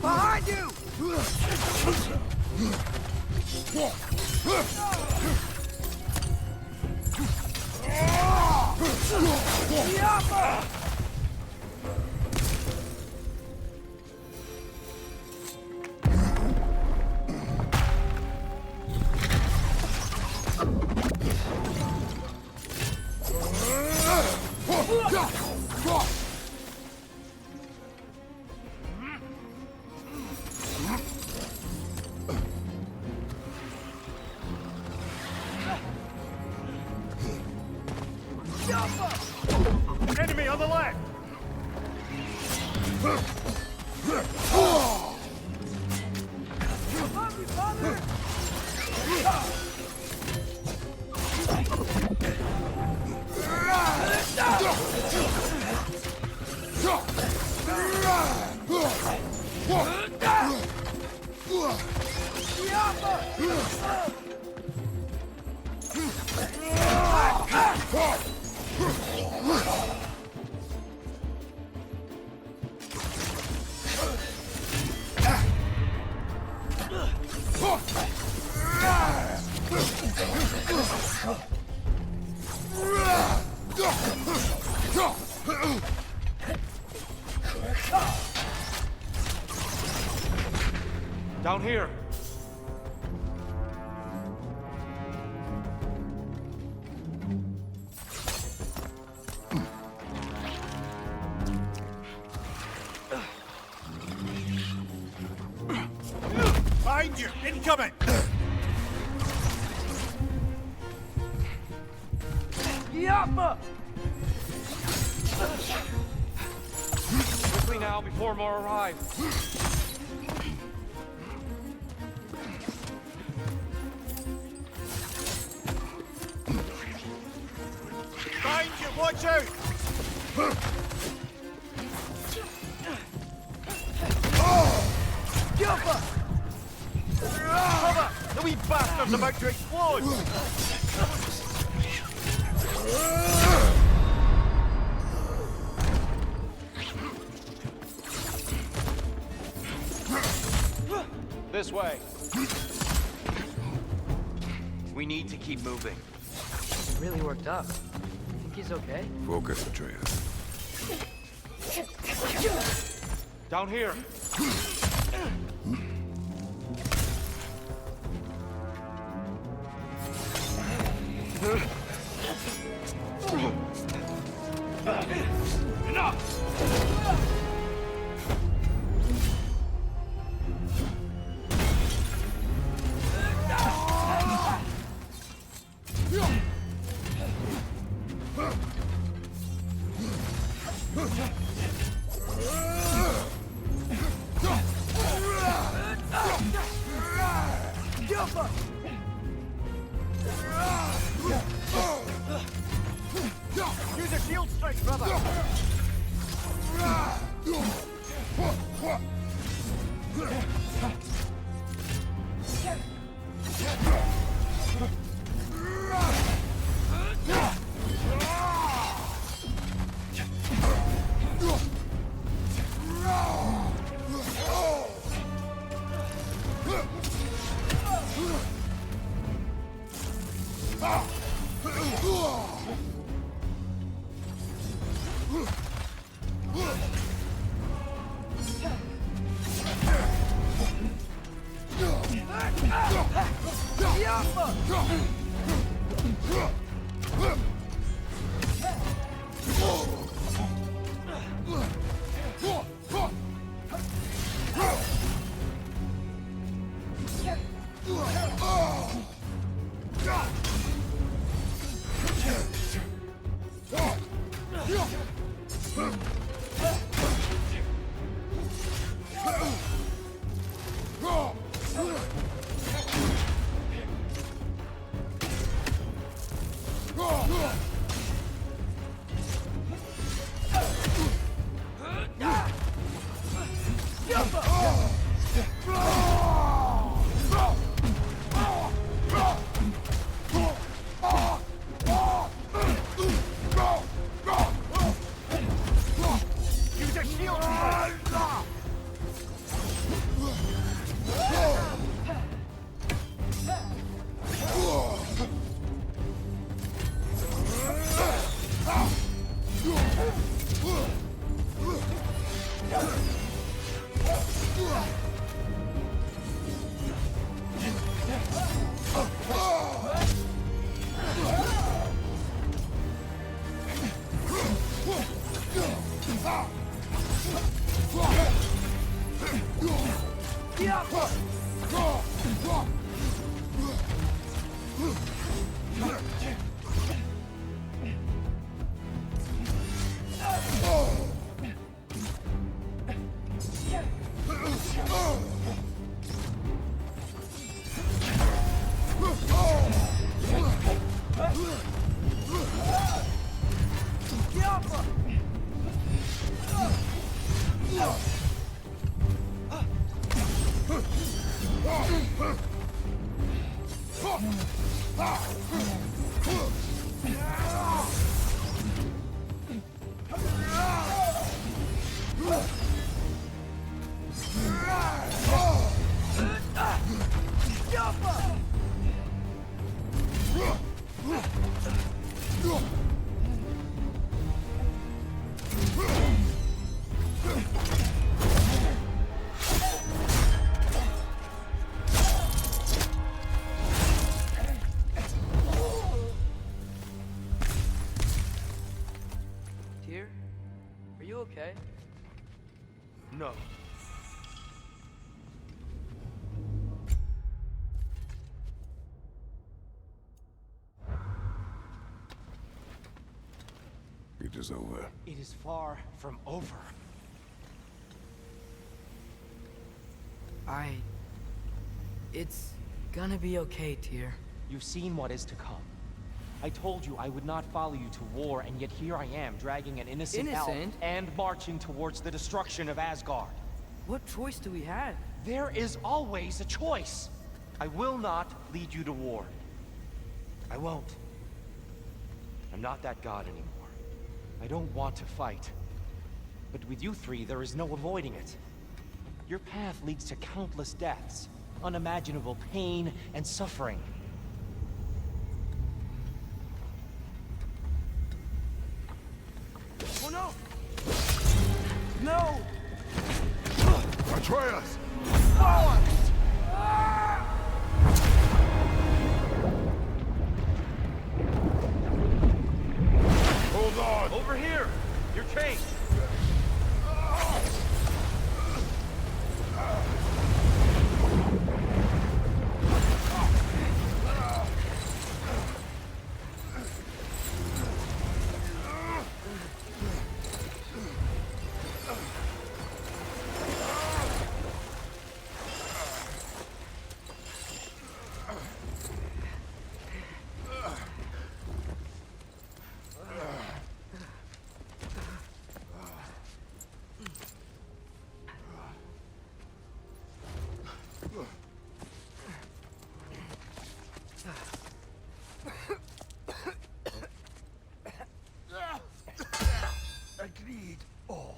Behind you! Enemy on the left! Down here! Behind you! Incoming! Yappa! Quickly now, before more arrive. behind you! Watch out! Cover! The wee bastard's about to explode! This way. We need to keep moving. He's really worked up. You think he's okay? Focus, Atreus. Down here. Use a shield strike, brother! Okay. No. It is over. It is far from over. It's gonna be okay, Tyr. You've seen what is to come. I told you I would not follow you to war, and yet here I am, dragging an innocent elf and marching towards the destruction of Asgard. What choice do we have? There is always a choice. I will not lead you to war. I won't. I'm not that god anymore. I don't want to fight. But with you three, there is no avoiding it. Your path leads to countless deaths, unimaginable pain and suffering. Oh no! No! Atreus! Hold on! Over here! You're chased! Agreed. Oh.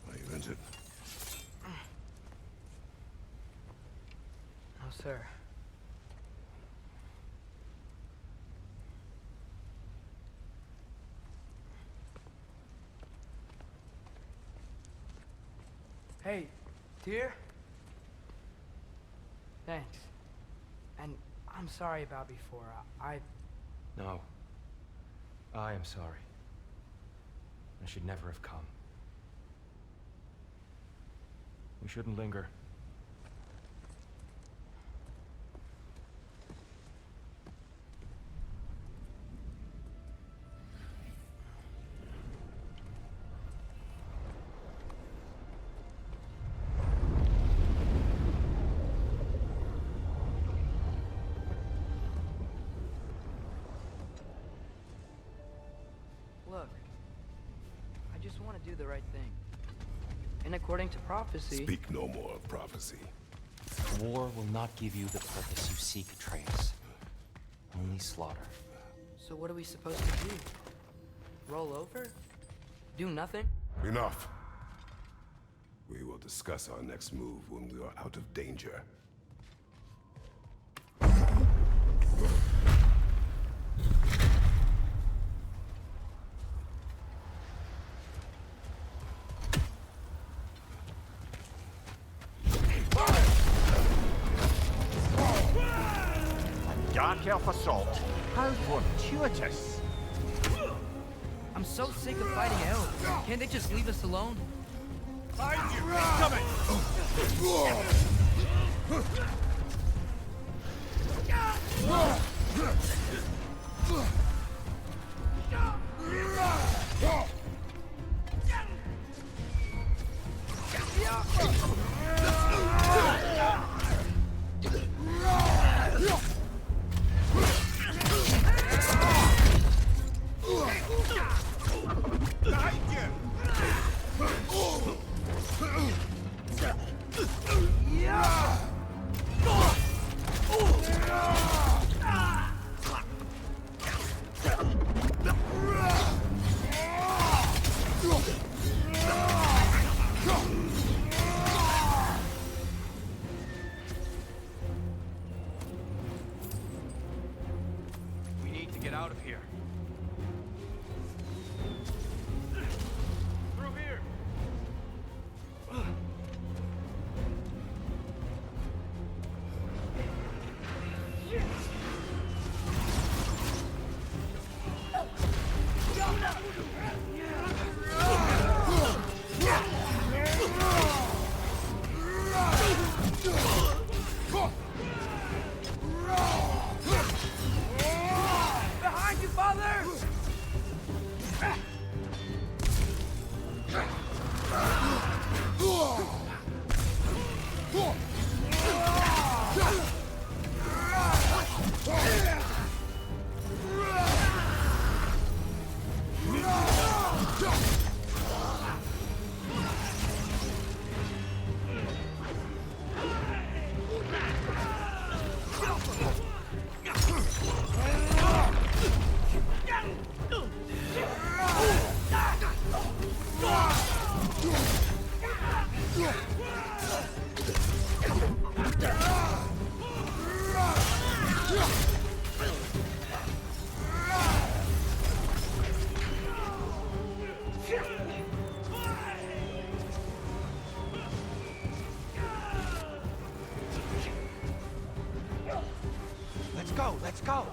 Are you injured? No, sir. Hey, dear? Thanks. And I'm sorry about before. No. I am sorry. I should never have come. We shouldn't linger. Look, I just want to do the right thing. And according to prophecy... Speak no more of prophecy. War will not give you the purpose you seek, Atreus. Only slaughter. So what are we supposed to do? Roll over? Do nothing? Enough. We will discuss our next move when we are out of danger. Dark elf assault. How fortuitous. I'm so sick of fighting elves. Can't they just leave us alone? Behind you! He's coming! We need to get out of here. Through here. go!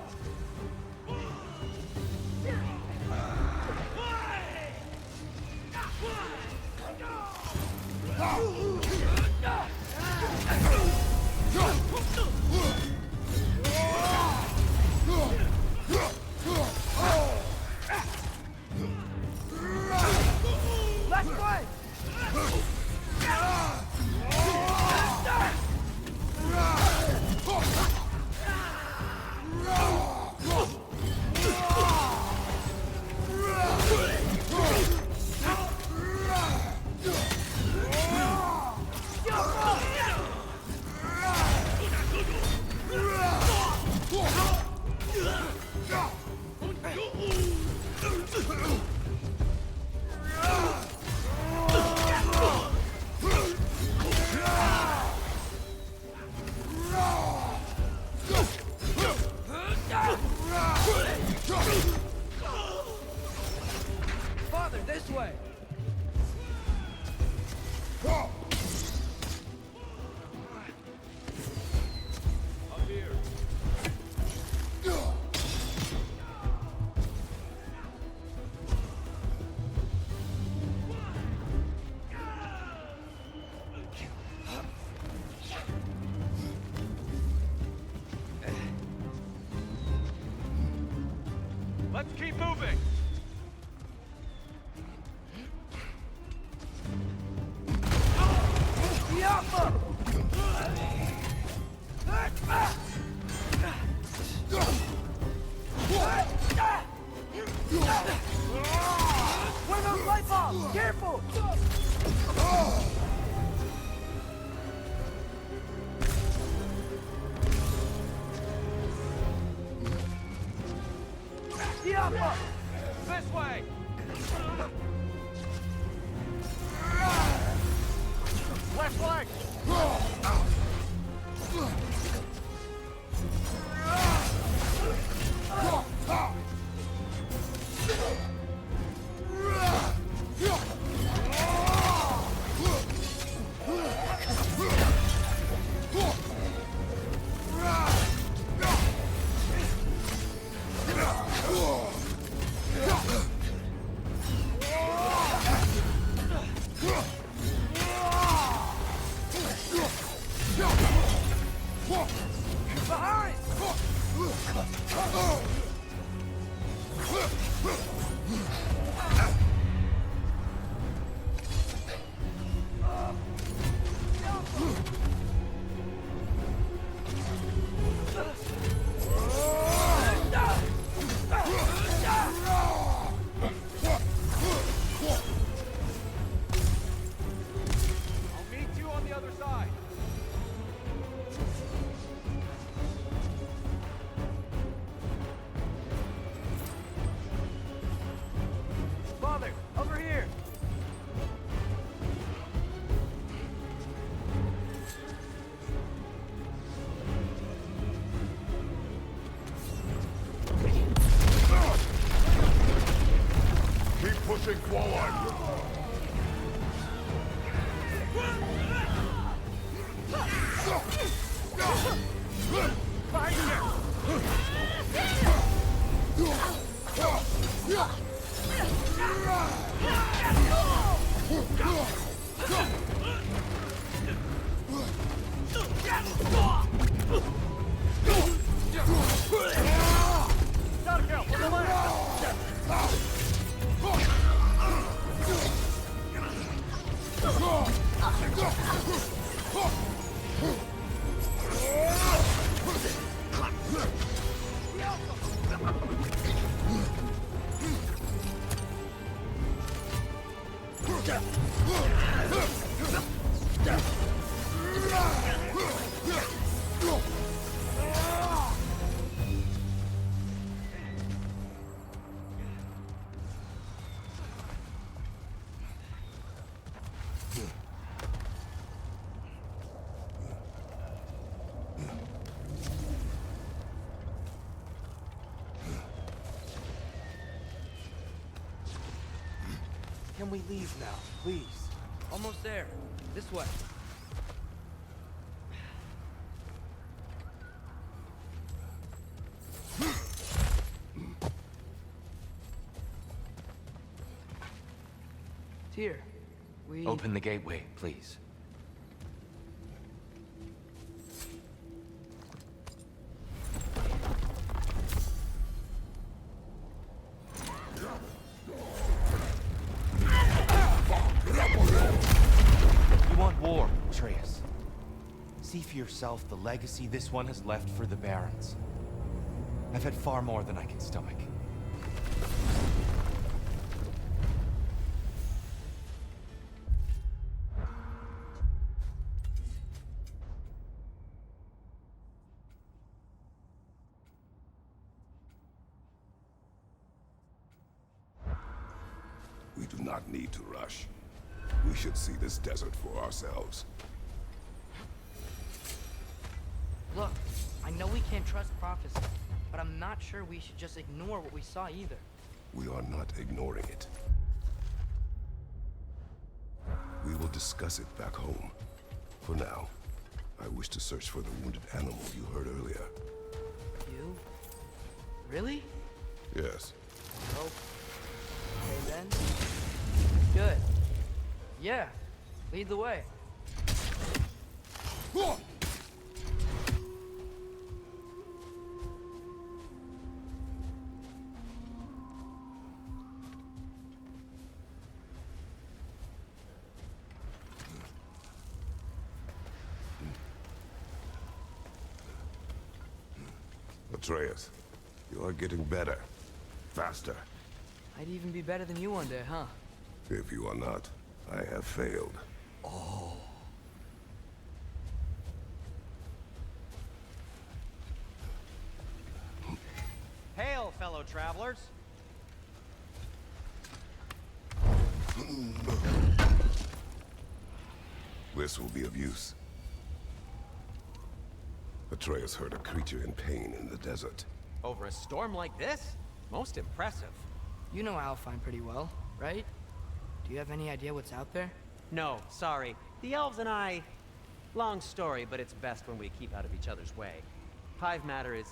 Left flank! Father, this way! Up here. Let's keep moving! One of light bombs! Careful! This way! Left flank! Pushing forward! Can we leave now, please? Almost there. This way. Tyr, we... Open the gateway, please. You want war, Atreus. See for yourself the legacy this one has left for the Barons. I've had far more than I can stomach. We do not need to rush. We should see this desert for ourselves. Look, I know we can't trust prophecy, but I'm not sure we should just ignore what we saw either. We are not ignoring it. We will discuss it back home. For now, I wish to search for the wounded animal you heard earlier. You? Really? Yes. Oh. Okay then. Good. Yeah. Lead the way. Atreus, you are getting better. Faster. I'd even be better than you one day, huh? If you are not, I have failed. Hail, fellow travelers. This will be of use. Atreus heard a creature in pain in the desert. Over a storm like this? Most impressive. You know Alfheim pretty well, right? Do you have any idea what's out there? No, sorry. The elves and I... Long story, but it's best when we keep out of each other's way. Hive matter is...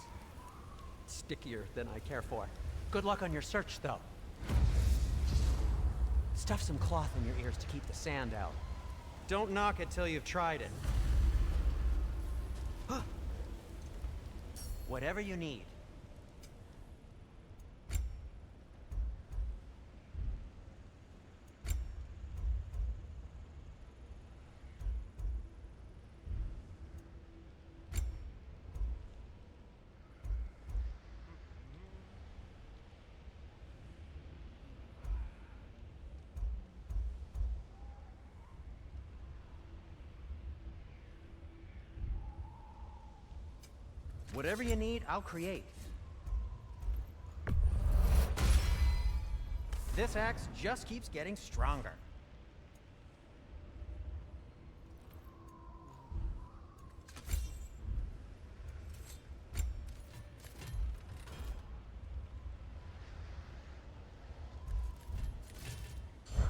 stickier than I care for. Good luck on your search, though. Stuff some cloth in your ears to keep the sand out. Don't knock it till you've tried it. Whatever you need. Whatever you need, I'll create. This axe just keeps getting stronger.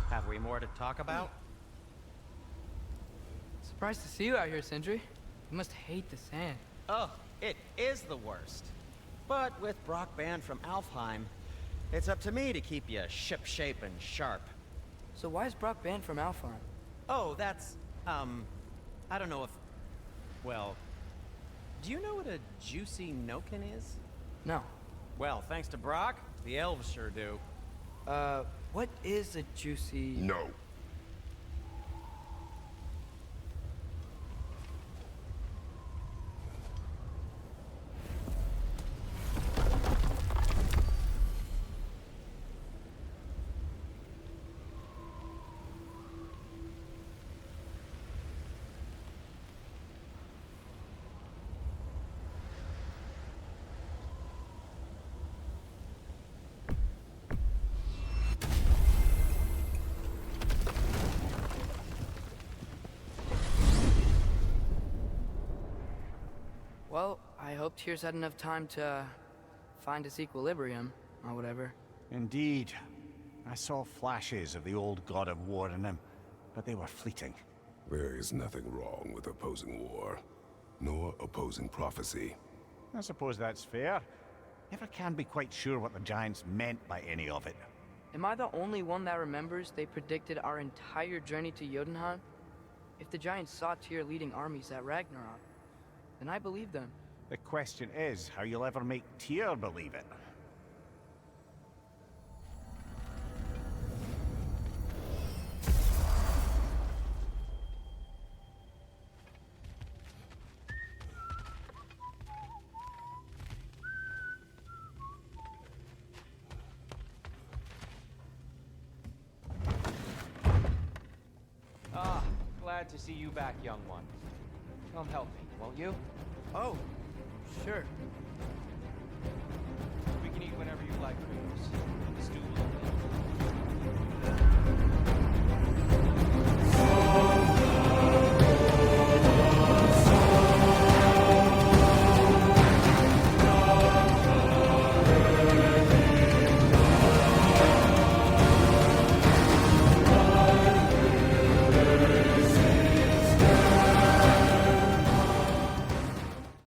Have we more to talk about? Surprised to see you out here, Sindri. You must hate the sand. Oh, it is the worst. But with Brock banned from Alfheim, it's up to me to keep you ship-shape and sharp. So why is Brock banned from Alfheim? Oh, that's, I don't know if... Well, do you know what a juicy Noken is? No. Well, thanks to Brock, the elves sure do. What is a juicy... No. Well, I hope Tyr's had enough time to find its equilibrium, or whatever. Indeed. I saw flashes of the old god of war in him, but they were fleeting. There is nothing wrong with opposing war, nor opposing prophecy. I suppose that's fair. Never can be quite sure what the Giants meant by any of it. Am I the only one that remembers they predicted our entire journey to Jotunheim? If the giants saw Tyr leading armies at Ragnarok, then I believe them. The question is how you'll ever make Tyr believe it. Ah, glad to see you back, young one. Come help me, won't you? Oh, sure.